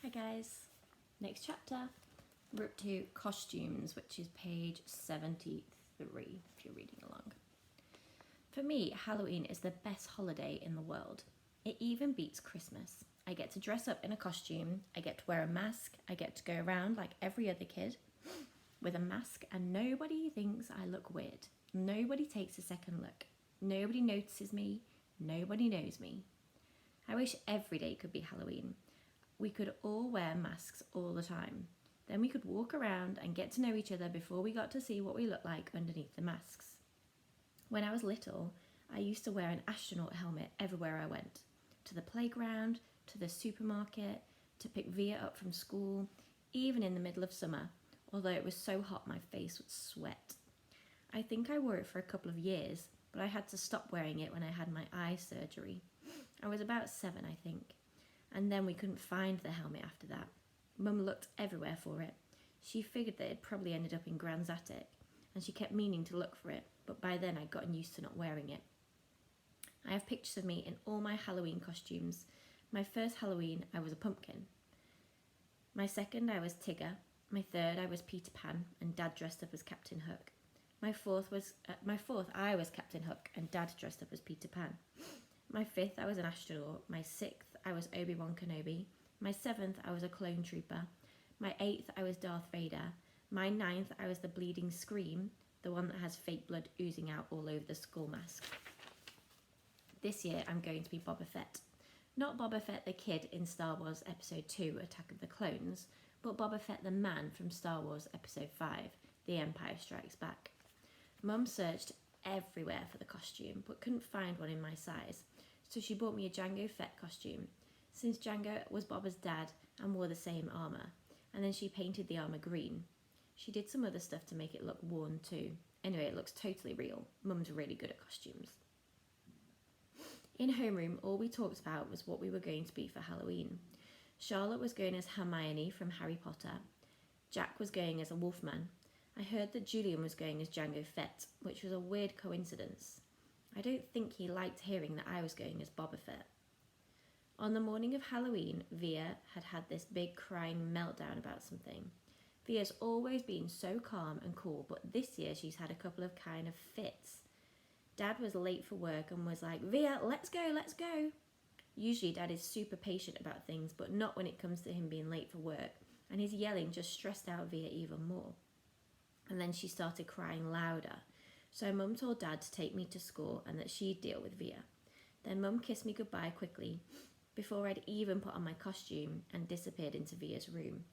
Hi guys, next chapter. We're up to costumes, which is page 73 if you're reading along. For me, Halloween is the best holiday in the world. It even beats Christmas. I get to dress up in a costume, I get to wear a mask, I get to go around like every other kid with a mask, and nobody thinks I look weird. Nobody takes a second look. Nobody notices me. Nobody knows me. I wish every day could be Halloween. We could all wear masks all the time. Then we could walk around and get to know each other before we got to see what we look like underneath the masks. When I was little, I used to wear an astronaut helmet everywhere I went. To the playground, to the supermarket, to pick Via up from school, even in the middle of summer, although it was so hot my face would sweat. I think I wore it for a couple of years, but I had to stop wearing it when I had my eye surgery. I was about 7, I think. And then we couldn't find the helmet after that. Mum looked everywhere for it. She figured that it probably ended up in Gran's attic, and she kept meaning to look for it, but by then I'd gotten used to not wearing it. I have pictures of me in all my Halloween costumes. My first Halloween, I was a pumpkin. My second, I was Tigger. My third, I was Peter Pan, and Dad dressed up as Captain Hook. My fourth, I was Captain Hook, and Dad dressed up as Peter Pan. My fifth, I was an astronaut. My sixth, I was Obi-Wan Kenobi. My 7th, I was a clone trooper. My 8th, I was Darth Vader. My 9th, I was the bleeding Scream, the one that has fake blood oozing out all over the skull mask. This year, I'm going to be Boba Fett. Not Boba Fett the kid in Star Wars Episode 2, Attack of the Clones, but Boba Fett the man from Star Wars Episode 5, The Empire Strikes Back. Mum searched everywhere for the costume, but couldn't find one in my size, so she bought me a Jango Fett costume, since Jango was Boba's dad and wore the same armour, and then she painted the armour green. She did some other stuff to make it look worn too. Anyway, it looks totally real. Mum's really good at costumes. In homeroom, all we talked about was what we were going to be for Halloween. Charlotte was going as Hermione from Harry Potter. Jack was going as a Wolfman. I heard that Julian was going as Jango Fett, which was a weird coincidence. I don't think he liked hearing that I was going as Boba Fett. On the morning of Halloween, Via had this big crying meltdown about something. Via's always been so calm and cool, but this year she's had a couple of kind of fits. Dad was late for work and was like, "Via, let's go, let's go." Usually Dad is super patient about things, but not when it comes to him being late for work, and his yelling just stressed out Via even more. And then she started crying louder. So Mum told Dad to take me to school and that she'd deal with Via. Then Mum kissed me goodbye quickly before I'd even put on my costume and disappeared into Via's room.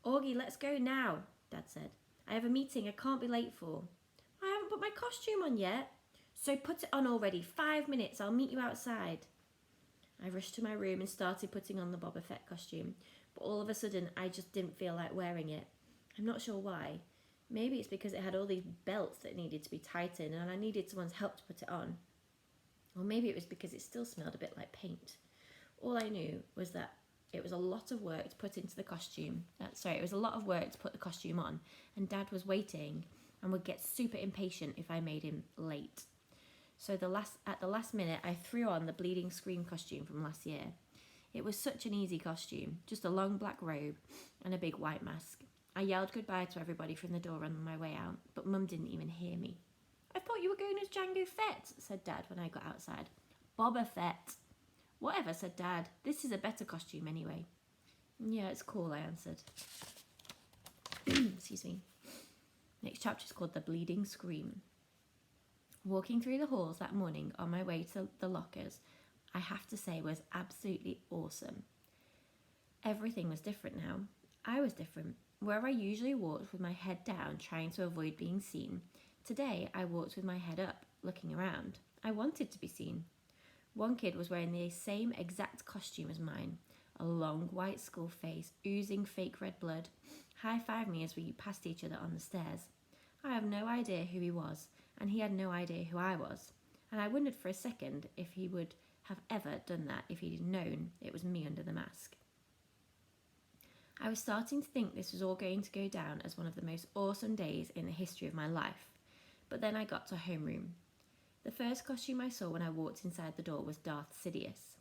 "Augie, let's go now," Dad said. "I have a meeting I can't be late for." "I haven't put my costume on yet." "So put it on already. 5 minutes, I'll meet you outside." I rushed to my room and started putting on the Boba Fett costume, but all of a sudden I just didn't feel like wearing it. I'm not sure why. Maybe it's because it had all these belts that needed to be tightened and I needed someone's help to put it on. Or maybe it was because it still smelled a bit like paint. All I knew was that it was a lot of work to put into the costume. It was a lot of work to put the costume on, and Dad was waiting and would get super impatient if I made him late. So at the last minute, I threw on the bleeding Scream costume from last year. It was such an easy costume, just a long black robe and a big white mask. I yelled goodbye to everybody from the door on my way out, but Mum didn't even hear me. "I thought you were going as Jango Fett," said Dad when I got outside. "Boba Fett." "Whatever," said Dad. "This is a better costume anyway." "Yeah, it's cool," I answered. Excuse me. Next chapter is called The Bleeding Scream. Walking through the halls that morning on my way to the lockers, I have to say was absolutely awesome. Everything was different now. I was different. Where I usually walked with my head down, trying to avoid being seen, today I walked with my head up, looking around. I wanted to be seen. One kid was wearing the same exact costume as mine, a long white skull face, oozing fake red blood, high-fived me as we passed each other on the stairs. I have no idea who he was, and he had no idea who I was, and I wondered for a second if he would have ever done that if he'd known it was me under the mask. I was starting to think this was all going to go down as one of the most awesome days in the history of my life, but then I got to homeroom. The first costume I saw when I walked inside the door was Darth Sidious.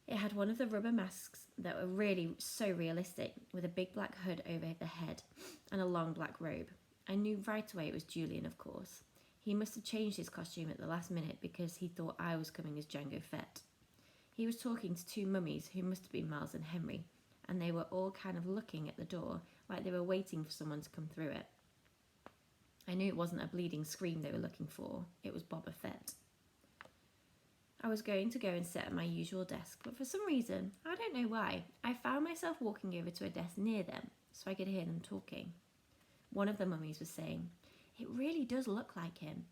It had one of the rubber masks that were really so realistic, with a big black hood over the head and a long black robe. I knew right away it was Julian, of course. He must have changed his costume at the last minute because he thought I was coming as Django Fett. He was talking to two mummies who must have been Miles and Henry, and they were all kind of looking at the door like they were waiting for someone to come through it. I knew it wasn't a bleeding scream they were looking for, it was Boba Fett. I was going to go and sit at my usual desk, but for some reason, I don't know why, I found myself walking over to a desk near them so I could hear them talking. One of the mummies was saying, "It really does look like him.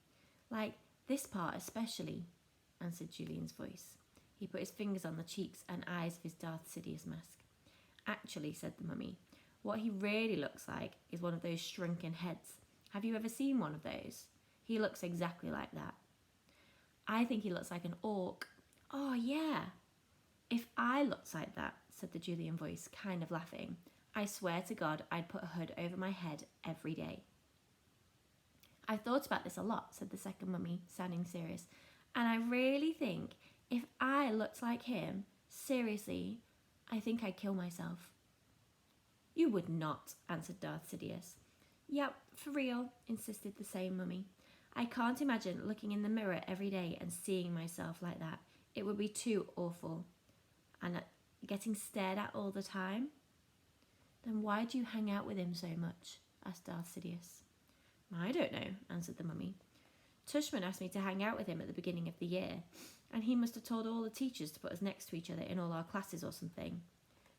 Like, this part especially," answered Julian's voice. He put his fingers on the cheeks and eyes of his Darth Sidious mask. "Actually," said the mummy, "what he really looks like is one of those shrunken heads. Have you ever seen one of those? He looks exactly like that." "I think he looks like an orc." "Oh, yeah." "If I looked like that," said the Julian voice, kind of laughing, "I swear to God I'd put a hood over my head every day." "I've thought about this a lot," said the second mummy, sounding serious, "and I really think if I looked like him, seriously, I think I'd kill myself." "You would not," answered Darth Sidious. "Yep, for real," insisted the same mummy. "I can't imagine looking in the mirror every day and seeing myself like that. It would be too awful. And getting stared at all the time." "Then why do you hang out with him so much?" asked Darth Sidious. "I don't know," answered the mummy. "Tushman asked me to hang out with him at the beginning of the year, and he must have told all the teachers to put us next to each other in all our classes or something."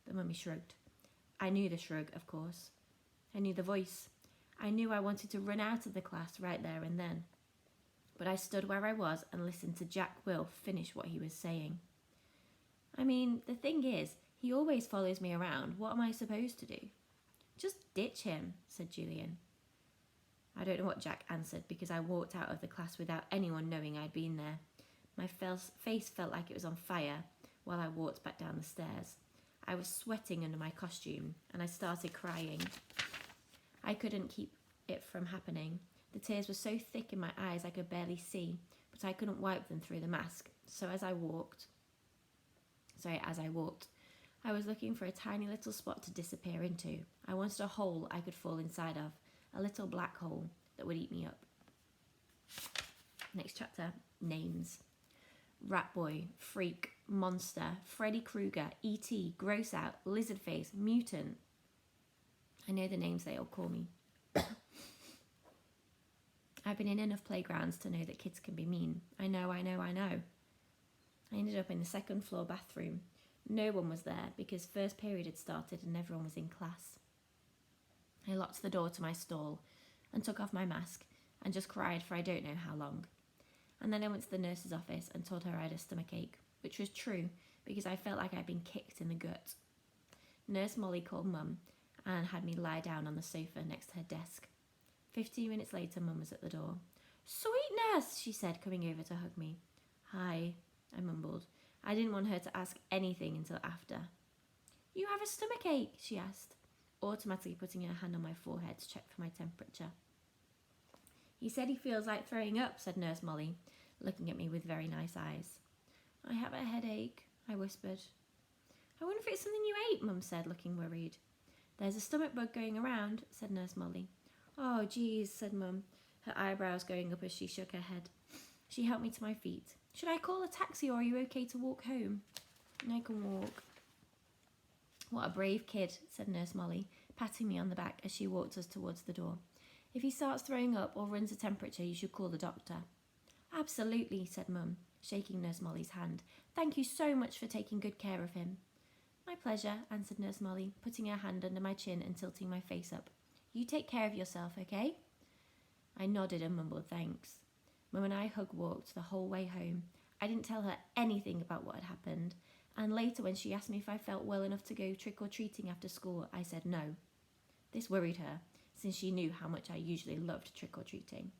The mummy shrugged. I knew the shrug, of course. I knew the voice. I knew I wanted to run out of the class right there and then. But I stood where I was and listened to Jack Will finish what he was saying. "I mean, the thing is, he always follows me around. What am I supposed to do?" "Just ditch him," said Julian. I don't know what Jack answered because I walked out of the class without anyone knowing I'd been there. My face felt like it was on fire while I walked back down the stairs. I was sweating under my costume and I started crying. I couldn't keep it from happening. The tears were so thick in my eyes I could barely see, but I couldn't wipe them through the mask. So as I walked, I was looking for a tiny little spot to disappear into. I wanted a hole I could fall inside of, a little black hole that would eat me up. Next chapter, names. Rat Boy, Freak, Monster, Freddy Krueger, E.T., Gross Out, Lizard Face, Mutant. I know the names they all call me. I've been in enough playgrounds to know that kids can be mean. I know. I ended up in the second floor bathroom. No one was there because first period had started and everyone was in class. I locked the door to my stall and took off my mask and just cried for I don't know how long. And then I went to the nurse's office and told her I had a stomachache, which was true because I felt like I'd been kicked in the gut. Nurse Molly called Mum and had me lie down on the sofa next to her desk. 15 minutes later, Mum was at the door. "Sweetness," she said, coming over to hug me. "Hi," I mumbled. I didn't want her to ask anything until after. "You have a stomachache?" she asked, automatically putting her hand on my forehead to check for my temperature. "He said he feels like throwing up," said Nurse Molly, looking at me with very nice eyes. "I have a headache," I whispered. "I wonder if it's something you ate," Mum said, looking worried. "There's a stomach bug going around," said Nurse Molly. "Oh, geez," said Mum, her eyebrows going up as she shook her head. She helped me to my feet. "Should I call a taxi or are you okay to walk home?" "I can walk." "What a brave kid," said Nurse Molly, patting me on the back as she walked us towards the door. "If he starts throwing up or runs a temperature, you should call the doctor." "Absolutely," said Mum, shaking Nurse Molly's hand. "Thank you so much for taking good care of him." "My pleasure," answered Nurse Molly, putting her hand under my chin and tilting my face up. "You take care of yourself, okay?" I nodded and mumbled thanks. Mum and I hug-walked the whole way home. I didn't tell her anything about what had happened, and later when she asked me if I felt well enough to go trick-or-treating after school, I said no. This worried her, since she knew how much I usually loved trick-or-treating.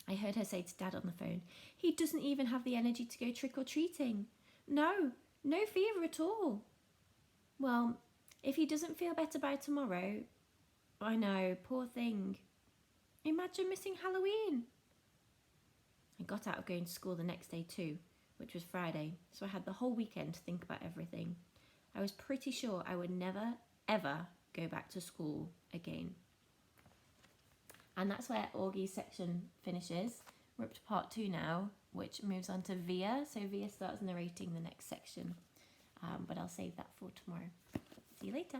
I heard her say to Dad on the phone, "He doesn't even have the energy to go trick-or-treating. No fever at all." "Well, if he doesn't feel better by tomorrow..." "I know, poor thing. Imagine missing Halloween." I got out of going to school the next day too, which was Friday, so I had the whole weekend to think about everything. I was pretty sure I would never, ever go back to school again. And that's where Augie's section finishes. We're up to part 2 now, which moves on to Via. So Via starts narrating the next section, but I'll save that for tomorrow. See you later.